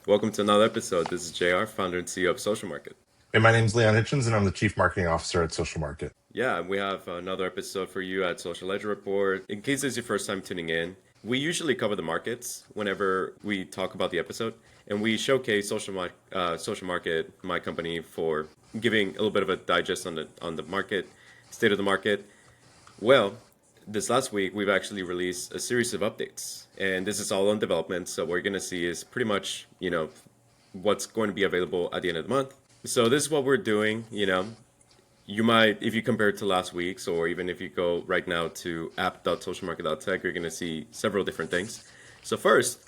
Welcome to another episode. This is JR, founder and CEO of Social Market. Hey, my name's Leon Hitchens, and I'm the Chief Marketing Officer at Social Market. Yeah, we have another episode for you at Social Ledger Report. In case this is your first time tuning in, we usually cover the markets whenever we talk about the episode, and we showcase Social Market, my company, for giving a little bit of a digest on the market, state of the market. Well, this last week we've actually released a series of updates, and this is all on development. So what we're gonna see is pretty much what's going to be available at the end of the month. So this is what we're doing. You might, if you compare it to last week's, or even if you go right now to app.socialmarket.tech, you're gonna see several different things. So first,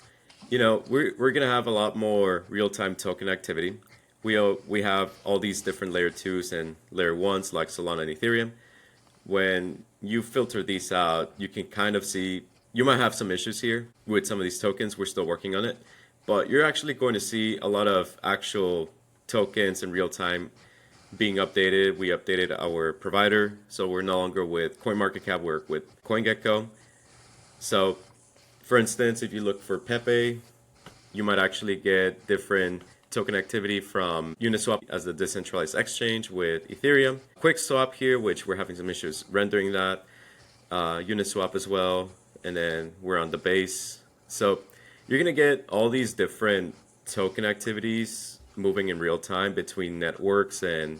we're gonna have a lot more real-time token activity. We have all these different layer twos and layer ones like Solana and Ethereum. When you filter these out, you can kind of see you might have some issues here with some of these tokens. We're still working on it, but you're actually going to see a lot of actual tokens in real time being updated. We updated our provider, so we're no longer with CoinMarketCap, we're with CoinGecko. So, for instance, if you look for Pepe, you might actually get different token activity from Uniswap as the decentralized exchange with Ethereum. QuickSwap here, which we're having some issues rendering that. Uniswap as well. And then we're on the base. So you're going to get all these different token activities moving in real time between networks and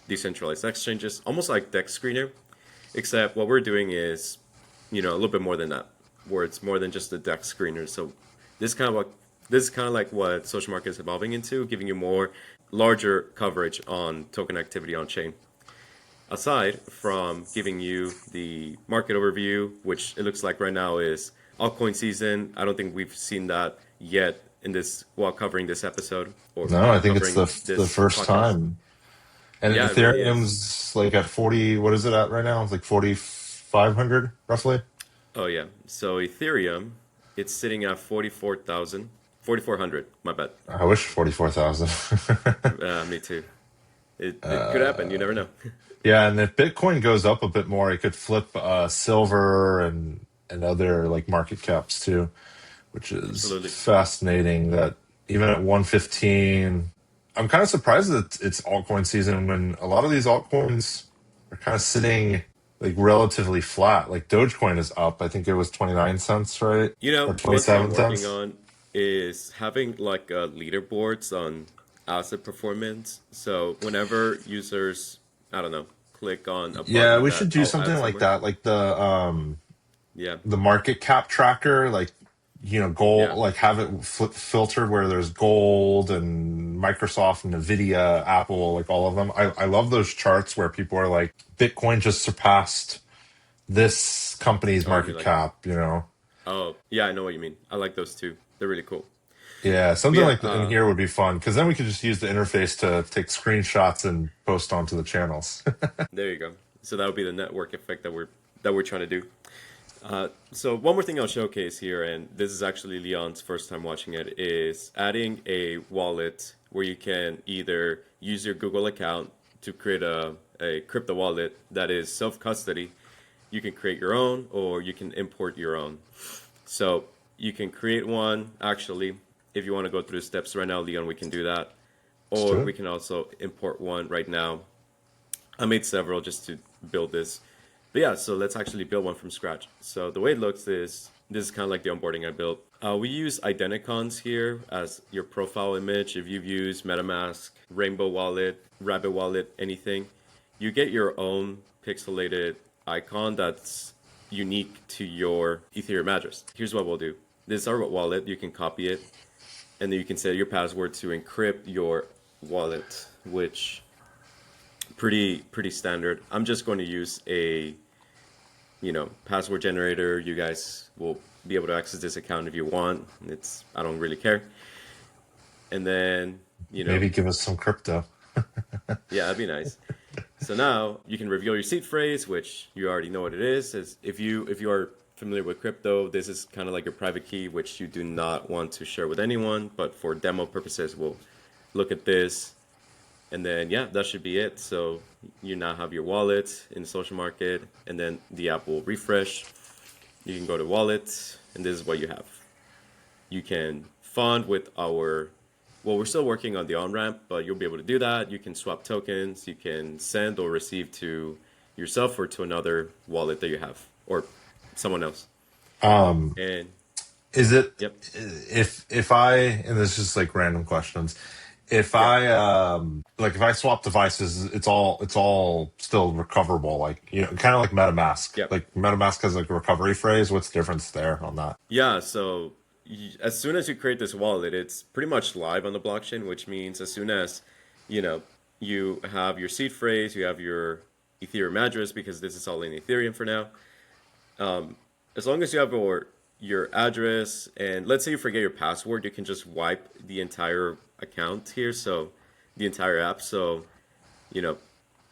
decentralized exchanges, almost like Dex Screener. Except what we're doing is, a little bit more than that, where it's more than just a Dex Screener. So this is kind of like what social market is evolving into, giving you more larger coverage on token activity on chain. Aside from giving you the market overview, which it looks like right now is altcoin season. I don't think we've seen that yet in this while covering this episode. Or No, I think it's covering the this first podcast. time. And Yeah, it really is. Ethereum's like at 40, what is it at right now? It's like 4,500 roughly. Oh yeah. So Ethereum, it's sitting at 44,400. My bad. I wish 44,000. Me too. It could happen. You never know. Yeah, and if Bitcoin goes up a bit more, it could flip silver and other like market caps too, which is Absolutely. fascinating that even at 115, I'm kind of surprised that it's altcoin season when a lot of these altcoins are kind of sitting like relatively flat. Like Dogecoin is up. I think it was 29 cents, right? Or One thing I'm 27 working cents. on is having like leaderboards on asset performance. So whenever users, I don't know, click on a Yeah, button we that should do I'll add something like somewhere. that, like Yeah, the market cap tracker, like yeah, gold, like have it filtered where there's gold and Microsoft and Nvidia, Apple, like all of them. I love those charts where people are like, Bitcoin just surpassed this company's Oh, you mean market like, cap. oh, yeah, I know what you mean. I like those too. They're really cool. Yeah, But something yeah, like that in here would be fun because then we could just use the interface to take screenshots and post onto the channels. there you go. So that would be the network effect that we're trying to do. So one more thing I'll showcase here, and this is actually Leon's first time watching it, is adding a wallet where you can either use your Google account to create a crypto wallet that is self-custody. You can create your own, or you can import your own. So you can create one, actually, if you want to go through the steps right now, Leon, we can do that. Let's Or do it. we can also import one right now. I made several just to build this. But yeah, so let's actually build one from scratch. So the way it looks is, this is kind of like the onboarding I built. We use Identicons here as your profile image. If you've used MetaMask, Rainbow Wallet, Rabbit Wallet, anything, you get your own pixelated icon that's unique to your Ethereum address. Here's what we'll do. This is our wallet. You can copy it, and then you can set your password to encrypt your wallet, which pretty standard. I'm just going to use a password generator. You guys will be able to access this account if you want. I don't really care. And then, Maybe give us some crypto. yeah, that'd be nice. So now you can reveal your seed phrase, which you already know what it is. If you are familiar with crypto, this is kind of like your private key, which you do not want to share with anyone. But for demo purposes, we'll look at this. And then, yeah, that should be it. So you now have your wallet in the social market, and then the app will refresh. You can go to wallet, and this is what you have. You can fund with our Well, we're still working on the on-ramp, but you'll be able to do that. You can swap tokens. You can send or receive to yourself or to another wallet that you have or someone else. Um, And is it yep, if I, and this is just like random questions. If yeah, I like if I swap devices, it's all still recoverable. Like kind of like MetaMask. yep. Like MetaMask has like a recovery phrase. What's the difference there on that? Yeah, so as soon as you create this wallet, it's pretty much live on the blockchain, which means as soon as, you know, you have your seed phrase, you have your Ethereum address, because this is all in Ethereum for now. As long as you have your address, and let's say you forget your password, you can just wipe the entire account here, so the entire app. So, you know,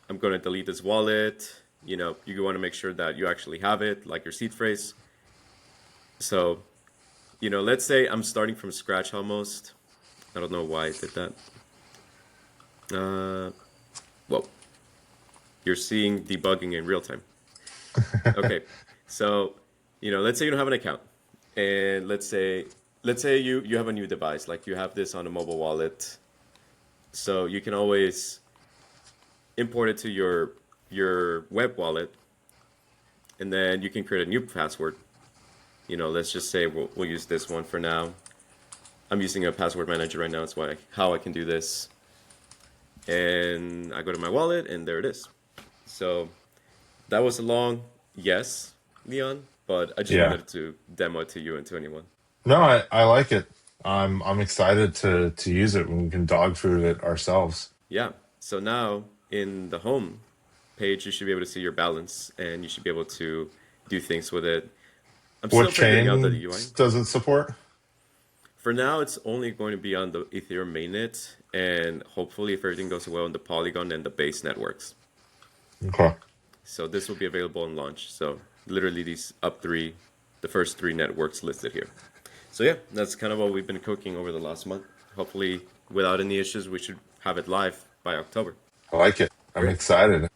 I'm going to delete this wallet. You want to make sure that you actually have it, like your seed phrase. So, let's say I'm starting from scratch almost. I don't know why I did that. Whoa, you're seeing debugging in real time. Okay, so let's say you don't have an account, and let's say you have a new device, like you have this on a mobile wallet, so you can always import it to your web wallet, and then you can create a new password. Let's just say we'll use this one for now. I'm using a password manager right now. That's how I can do this. And I go to my wallet, and there it is. So that was a long yes, Leon, but I just Yeah. wanted to demo it to you and to anyone. No, I like it. I'm excited to use it when we can dog food it ourselves. Yeah. So now in the home page, you should be able to see your balance, and you should be able to do things with it. I'm What still figuring out the chain UI. does it support? For now, it's only going to be on the Ethereum mainnet, and hopefully, if everything goes well, on the Polygon and the base networks. Okay. So this will be available on launch. So literally these the first three networks listed here. So yeah, that's kind of what we've been cooking over the last month. Hopefully, without any issues, we should have it live by October. I like it. I'm Great. excited.